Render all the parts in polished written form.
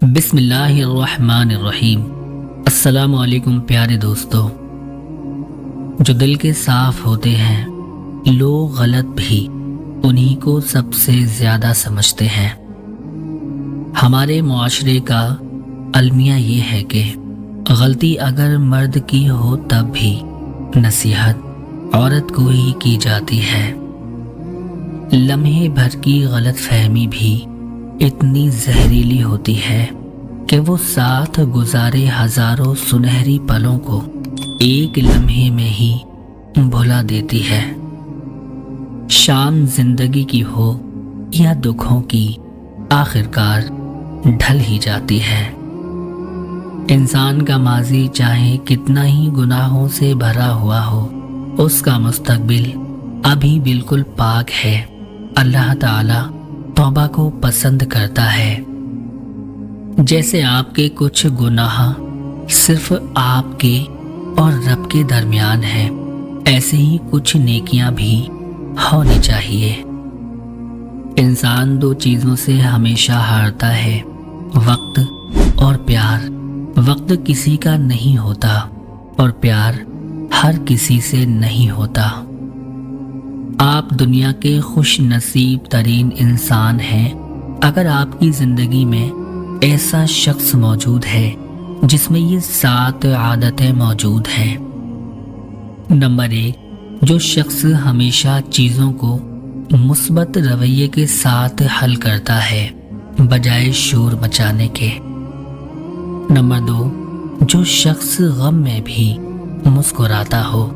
بسم اللہ الرحمن الرحیم۔ السلام علیکم پیارے دوستو۔ جو دل کے صاف ہوتے ہیں لوگ غلط بھی انہی کو سب سے زیادہ سمجھتے ہیں۔ ہمارے معاشرے کا المیہ یہ ہے کہ غلطی اگر مرد کی ہو تب بھی نصیحت عورت کو ہی کی جاتی ہے۔ لمحے بھر کی غلط فہمی بھی اتنی زہریلی ہوتی ہے کہ وہ ساتھ گزارے ہزاروں سنہری پلوں کو ایک لمحے میں ہی بھلا دیتی ہے۔ شام زندگی کی ہو یا دکھوں کی آخرکار ڈھل ہی جاتی ہے۔ انسان کا ماضی چاہے کتنا ہی گناہوں سے بھرا ہوا ہو، اس کا مستقبل ابھی بالکل پاک ہے۔ اللہ تعالی توبہ کو پسند کرتا ہے۔ جیسے آپ کے کچھ گناہ صرف آپ کے اور رب کے درمیان ہیں، ایسے ہی کچھ نیکیاں بھی ہونی چاہیے۔ انسان دو چیزوں سے ہمیشہ ہارتا ہے، وقت اور پیار۔ وقت کسی کا نہیں ہوتا اور پیار ہر کسی سے نہیں ہوتا۔ آپ دنیا کے خوش نصیب ترین انسان ہیں اگر آپ کی زندگی میں ایسا شخص موجود ہے جس میں یہ 7 عادتیں موجود ہیں۔ نمبر 1، جو شخص ہمیشہ چیزوں کو مثبت رویے کے ساتھ حل کرتا ہے بجائے شور مچانے کے۔ نمبر 2، جو شخص غم میں بھی مسکراتا ہو۔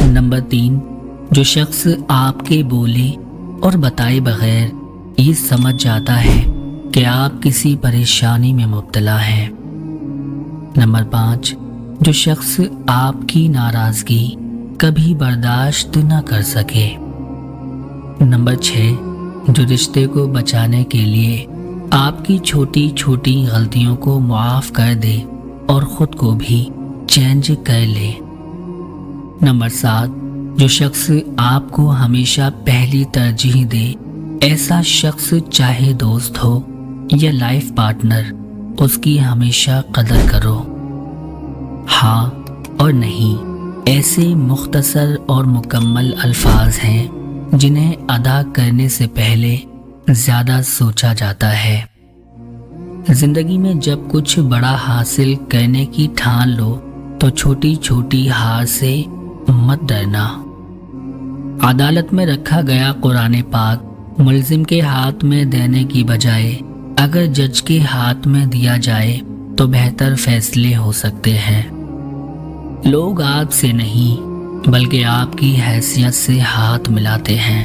نمبر 3، جو شخص آپ کے بولے اور بتائے بغیر یہ سمجھ جاتا ہے کہ آپ کسی پریشانی میں مبتلا ہیں۔ نمبر 5، جو شخص آپ کی ناراضگی کبھی برداشت نہ کر سکے۔ نمبر 6، جو رشتے کو بچانے کے لیے آپ کی چھوٹی چھوٹی غلطیوں کو معاف کر دے اور خود کو بھی چینج کر لے۔ نمبر 7، جو شخص آپ کو ہمیشہ پہلی ترجیح دے۔ ایسا شخص چاہے دوست ہو یا لائف پارٹنر، اس کی ہمیشہ قدر کرو۔ ہاں اور نہیں ایسے مختصر اور مکمل الفاظ ہیں جنہیں ادا کرنے سے پہلے زیادہ سوچا جاتا ہے۔ زندگی میں جب کچھ بڑا حاصل کرنے کی ٹھان لو تو چھوٹی چھوٹی ہار سے مت ڈرنا۔ عدالت میں رکھا گیا قرآن پاک ملزم کے ہاتھ میں دینے کی بجائے اگر جج کے ہاتھ میں دیا جائے تو بہتر فیصلے ہو سکتے ہیں۔ لوگ آپ سے نہیں بلکہ آپ کی حیثیت سے ہاتھ ملاتے ہیں۔